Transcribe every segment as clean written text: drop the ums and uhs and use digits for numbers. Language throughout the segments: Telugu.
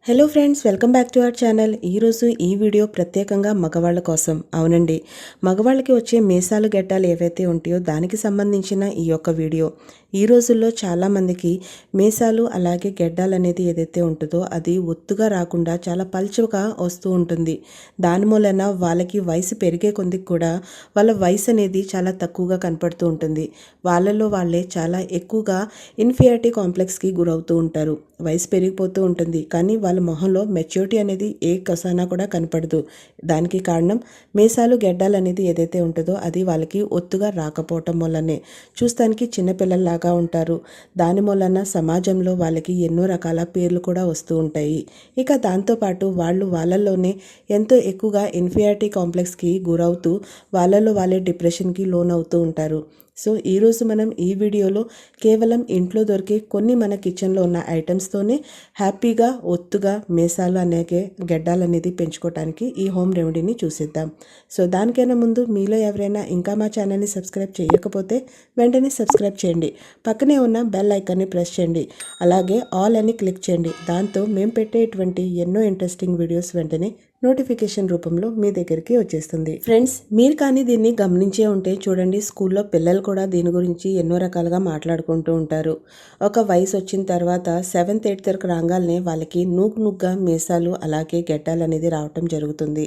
Hello friends, welcome back to our channel. ఈరోజు ఈ వీడియో ప్రత్యేకంగా మగవాళ్ళ కోసం. అవునండి, మగవాళ్ళకి వచ్చే మీసాలు గెడ్డాలు ఏవైతే ఉంటాయో దానికి సంబంధించిన ఈ యొక్క వీడియో. ఈ రోజుల్లో చాలామందికి మీసాలు అలాగే గెడ్డాలు అనేది ఏదైతే ఉంటుందో అది ఒత్తుగా రాకుండా చాలా పల్చగా వస్తూ ఉంటుంది. దాని మూలన వాళ్ళకి వయసు పెరిగే కొద్ది కూడా వాళ్ళ వయసు అనేది చాలా తక్కువగా కనపడుతూ ఉంటుంది. వాళ్ళలో వాళ్ళే చాలా ఎక్కువగా ఇన్ఫీరియారిటీ కాంప్లెక్స్కి గురవుతూ ఉంటారు. వయసు పెరిగిపోతూ ఉంటుంది, కానీ వాళ్ళ మొహంలో మెచ్యూరిటీ అనేది ఏ కసానా కూడా కనపడదు. దానికి కారణం మీసాలు గెడ్డాలు అనేది ఏదైతే ఉంటుందో అది వాళ్ళకి ఒత్తుగా రాకపోవటం వల్లనే. చూస్తానికి చిన్నపిల్లల్లాగా ఉంటారు. దాని వలన సమాజంలో వాళ్ళకి ఎన్నో రకాల పేర్లు కూడా వస్తూ ఉంటాయి. ఇక దాంతోపాటు వాళ్ళలోనే ఎంతో ఎక్కువగా ఇన్ఫీరియారిటీ కాంప్లెక్స్కి గురవుతూ వాళ్ళలో వాళ్ళే డిప్రెషన్కి లోన్ అవుతూ ఉంటారు. సో ఈరోజు మనం ఈ వీడియోలో కేవలం ఇంట్లో దొరికే కొన్ని మన కిచెన్లో ఉన్న ఐటమ్స్తోనే హ్యాపీగా ఒత్తుగా మీసాలు అనేకే గెడ్డాలు అనేది పెంచుకోవడానికి ఈ హోమ్ రెమెడీని చూసిద్దాం. సో దానికైనా ముందు మీలో ఎవరైనా ఇంకా మా ఛానల్ని సబ్స్క్రైబ్ చేయకపోతే వెంటనే సబ్స్క్రైబ్ చేయండి. పక్కనే ఉన్న బెల్ ఐకాన్ని ప్రెస్ చేయండి. అలాగే ఆల్ అని క్లిక్ చేయండి. దాంతో మేము పెట్టేటువంటి ఎన్నో ఇంట్రెస్టింగ్ వీడియోస్ వెంటనే నోటిఫికేషన్ రూపంలో మీ దగ్గరికి వచ్చేస్తుంది. ఫ్రెండ్స్, మీరు కానీ దీన్ని గమనించే ఉంటే చూడండి, స్కూల్లో పిల్లలు కూడా దీని గురించి ఎన్నో రకాలుగా మాట్లాడుకుంటూ ఉంటారు. ఒక వయసు వచ్చిన తర్వాత 7th 8th తరగతి రాగానే వాళ్ళకి నూగ్గా మీసాలు అలాగే గెడ్డాలు అనేది రావటం జరుగుతుంది.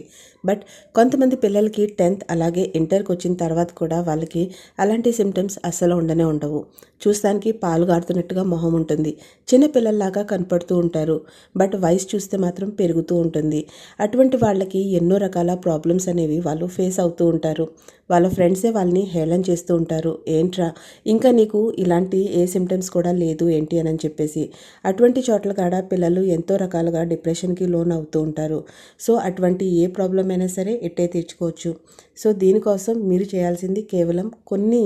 బట్ కొంతమంది పిల్లలకి 10th అలాగే ఇంటర్కి వచ్చిన తర్వాత కూడా వాళ్ళకి అలాంటి సిమ్టమ్స్ అస్సలు ఉండవు. చూస్తానికి పాలు గారుతున్నట్టుగా మొహం ఉంటుంది. చిన్న పిల్లల్లాగా కనపడుతూ ఉంటారు. బట్ వయసు చూస్తే మాత్రం పెరుగుతూ ఉంటుంది. అటువంటి వాళ్ళకి ఎన్నో రకాల ప్రాబ్లమ్స్ అనేవి వాళ్ళు ఫేస్ అవుతూ ఉంటారు. వాళ్ళ ఫ్రెండ్సే వాళ్ళని హేళన చేస్తూ ఉంటారు. ఏంట్రా, ఇంకా నీకు ఇలాంటి ఏ సిమ్టమ్స్ కూడా లేదు ఏంటి అని చెప్పేసి. అటువంటి చోట్ల కాడ పిల్లలు ఎంతో రకాలుగా డిప్రెషన్కి లోన్ అవుతూ ఉంటారు. సో అటువంటి ఏ ప్రాబ్లం అయినా సరే ఎట్టే తెచ్చుకోవచ్చు. సో దీనికోసం మీరు చేయాల్సింది కేవలం కొన్ని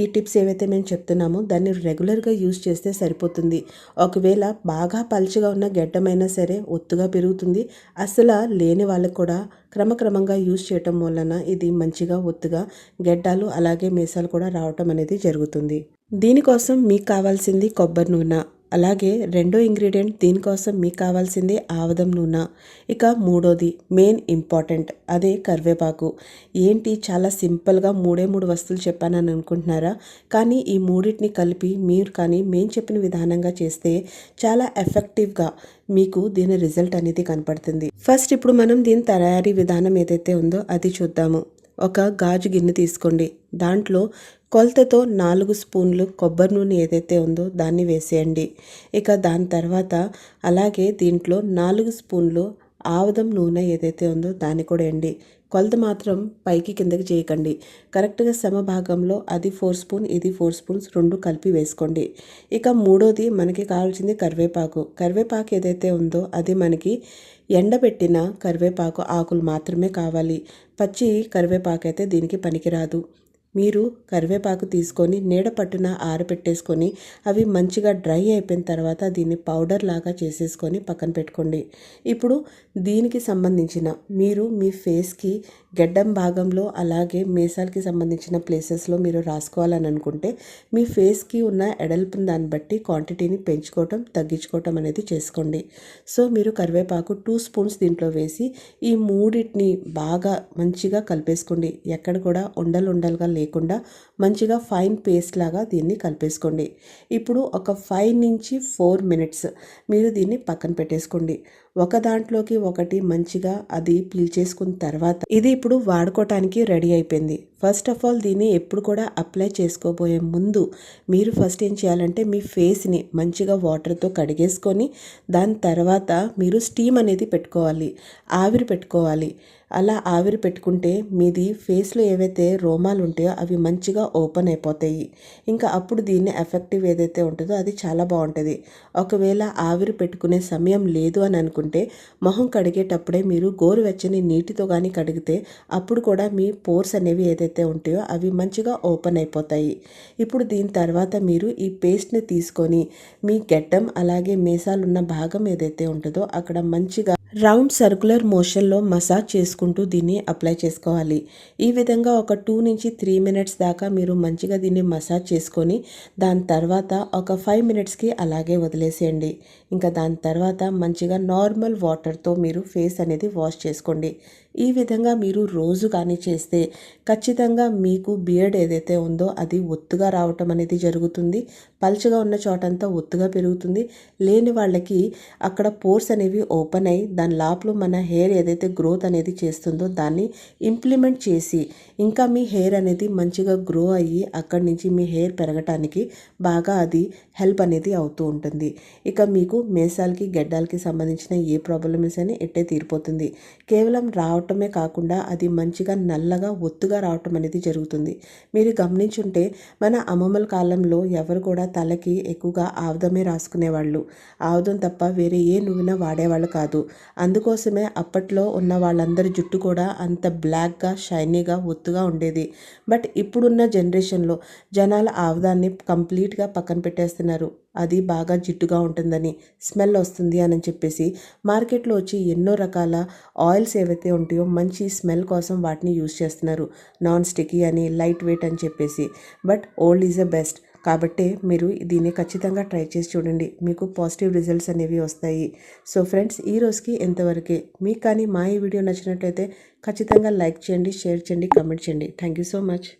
ఈ టిప్స్ ఏవైతే మేము చెప్తున్నామో దాన్ని రెగ్యులర్గా యూజ్ చేస్తే సరిపోతుంది. ఒకవేళ బాగా పలుచగా ఉన్న గెడ్డమైనా సరే ఒత్తుగా పెరుగుతుంది. అసలు లేని వాళ్ళకు కూడా క్రమక్రమంగా యూజ్ చేయటం వలన ఇది మంచిగా ఒత్తుగా గెడ్డాలు అలాగే మీసాలు కూడా రావటం అనేది జరుగుతుంది. దీనికోసం మీకు కావాల్సింది కొబ్బరి నూనె. అలాగే రెండో ఇంగ్రీడియంట్ దీనికోసం మీకు కావాల్సింది ఆవదం నూనె. ఇక మూడోది మెయిన్ ఇంపార్టెంట్, అదే కరివేపాకు. ఏంటి చాలా సింపుల్గా మూడు వస్తువులు చెప్పానని అనుకుంటున్నారా? కానీ ఈ మూడింటిని కలిపి మీరు కానీ మేము చెప్పిన విధానంగా చేస్తే చాలా ఎఫెక్టివ్గా మీకు దీని రిజల్ట్ అనేది కనపడుతుంది. ఫస్ట్ ఇప్పుడు మనం దీని తయారీ విధానం ఏదైతే ఉందో అది చూద్దాము. ఒక గాజు గిన్నె తీసుకోండి. దాంట్లో కొలతతో 4 స్పూన్లు కొబ్బరి నూనె ఏదైతే ఉందో దాన్ని వేసేయండి. ఇక దాని తర్వాత అలాగే దీంట్లో 4 స్పూన్లు ఆవదం నూనె ఏదైతే ఉందో దాన్ని కూడా వేయండి. కొలత మాత్రం పైకి కిందకి చేయకండి. కరెక్ట్గా సమభాగంలో అది 4 స్పూన్ ఇది 4 స్పూన్స్ రెండు కలిపి వేసుకోండి. ఇక మూడోది మనకి కావాల్సింది కరివేపాకు. కరివేపాకు ఏదైతే ఉందో అది మనకి ఎండబెట్టిన కరివేపాకు ఆకులు మాత్రమే కావాలి. పచ్చి కరివేపాకు అయితే దీనికి పనికిరాదు. మీరు కరివేపాకు తీసుకొని నీడ పట్టున ఆరబెట్టేసుకొని అవి మంచిగా డ్రై అయిపోయిన తర్వాత దీన్ని పౌడర్ లాగా చేసేసుకొని పక్కన పెట్టుకోండి. ఇప్పుడు దీనికి సంబంధించిన మీరు మీ ఫేస్కి గెడ్డం భాగంలో అలాగే మీసాలకి సంబంధించిన ప్లేసెస్లో మీరు రాసుకోవాలని అనుకుంటే మీ ఫేస్కి ఉన్న ఎడల్పుని దాన్ని బట్టి క్వాంటిటీని పెంచుకోవటం తగ్గించుకోవటం అనేది చేసుకోండి. సో మీరు కరివేపాకు 2 స్పూన్స్ దీంట్లో వేసి ఈ మూడింటిని బాగా మంచిగా కలిపేసుకోండి. ఎక్కడ కూడా ఉండలుగా లేకుండా మంచిగా ఫైన్ పేస్ట్ లాగా దీన్ని కలిపేసుకోండి. ఇప్పుడు ఒక 5 నుంచి 4 మినిట్స్ మీరు దీన్ని పక్కన పెట్టేసుకోండి. ఒక దాంట్లోకి ఒకటి మంచిగా అది పీల్చేసుకున్న తర్వాత ఇది ఇప్పుడు వాడుకోవటానికి రెడీ అయిపోయింది. ఫస్ట్ ఆఫ్ ఆల్ దీన్ని ఎప్పుడు కూడా అప్లై చేసుకోబోయే ముందు మీరు ఫస్ట్ ఏం చేయాలంటే మీ ఫేస్ని మంచిగా వాటర్తో కడిగేసుకొని దాని తర్వాత మీరు స్టీమ్ అనేది పెట్టుకోవాలి, ఆవిరి పెట్టుకోవాలి. అలా ఆవిరి పెట్టుకుంటే మీది ఫేస్లో ఏవైతే రోమాలు ఉంటాయో అవి మంచిగా ఓపెన్ అయిపోతాయి. ఇంకా అప్పుడు దీన్ని ఎఫెక్టివ్ ఏదైతే ఉంటుందో అది చాలా బాగుంటుంది. ఒకవేళ ఆవిరి పెట్టుకునే సమయం లేదు అని అనుకుంటే మొహం కడిగేటప్పుడే మీరు గోరువెచ్చని నీటితో కానీ కడిగితే అప్పుడు కూడా మీ పోర్స్ అనేవి ఏదైతే ఉంటాయో అవి మంచిగా ఓపెన్ అయిపోతాయి. ఇప్పుడు దీని తర్వాత మీరు ఈ పేస్ట్ని తీసుకొని మీ గెడ్డం అలాగే మీసాలున్న భాగం ఏదైతే ఉంటుందో అక్కడ మంచిగా రౌండ్ సర్క్యులర్ మోషన్లో మసాజ్ చేసుకుంటూ దీన్ని అప్లై చేసుకోవాలి. ఈ విధంగా ఒక 2 నుంచి 3 మినిట్స్ దాకా మీరు మంచిగా దీన్ని మసాజ్ చేసుకొని దాని తర్వాత ఒక 5 మినిట్స్కి అలాగే వదిలేసేయండి. ఇంకా దాని తర్వాత మంచిగా నార్మల్ వాటర్తో మీరు ఫేస్ అనేది వాష్ చేసుకోండి. ఈ విధంగా మీరు రోజు కానీ చేస్తే ఖచ్చితంగా మీకు బియర్డ్ ఏదైతే ఉందో అది ఒత్తుగా రావటం అనేది జరుగుతుంది. పల్చగా ఉన్న చోటంతా ఒత్తుగా పెరుగుతుంది. లేని వాళ్ళకి అక్కడ పోర్స్ అనేవి ఓపెన్ అయ్యి దాని లోపల మన హెయిర్ ఏదైతే గ్రోత్ అనేది చేస్తుందో దాన్ని ఇంప్లిమెంట్ చేసి ఇంకా మీ హెయిర్ అనేది మంచిగా గ్రో అయ్యి అక్కడి నుంచి మీ హెయిర్ పెరగటానికి బాగా అది హెల్ప్ అనేది అవుతూ ఉంటుంది. ఇక మీకు మేసాలకి గెడ్డాలకి సంబంధించిన ఏ ప్రాబ్లమ్స్ అని ఎట్టే తీరిపోతుంది. కేవలం రావటమే కాకుండా అది మంచిగా నల్లగా ఒత్తుగా రావటం అనేది జరుగుతుంది. మీరు గమనించుంటే మన అమ్మమ్మల కాలంలో ఎవరు కూడా తలకి ఎక్కువగా ఆముదమే రాసుకునేవాళ్ళు. ఆముదం తప్ప వేరే ఏ నూనె వాడేవాళ్ళు కాదు. అందుకోసమే అప్పట్లో ఉన్న వాళ్ళందరి జుట్టు కూడా అంత బ్లాక్గా షైనీగా ఒత్తుగా ఉండేది. బట్ ఇప్పుడున్న జనరేషన్లో జనాలు ఆముదాన్ని కంప్లీట్గా పక్కన పెట్టేస్తున్నారు. అది బాగా జిడ్డుగా ఉంటుందని, స్మెల్ వస్తుంది అని చెప్పేసి మార్కెట్లో వచ్చి ఎన్నో రకాల ఆయిల్స్ ఏవైతే ఉంటాయో మంచి స్మెల్ కోసం వాటిని యూజ్ చేస్తున్నారు. నాన్ స్టిక్కీ అని, లైట్ వెయిట్ అని చెప్పేసి. But old is the best. కాబట్టి మీరు దీన్ని ఖచ్చితంగా ట్రై చేసి చూడండి. మీకు పాజిటివ్ రిజల్ట్స్ అనేవి వస్తాయి. సో ఫ్రెండ్స్, ఈ రోజుకి ఎంతవరకే. మీకు కానీ మా ఈ వీడియో నచ్చినట్లయితే ఖచ్చితంగా లైక్ చేయండి, షేర్ చేయండి, కామెంట్ చేయండి. Thank you so much.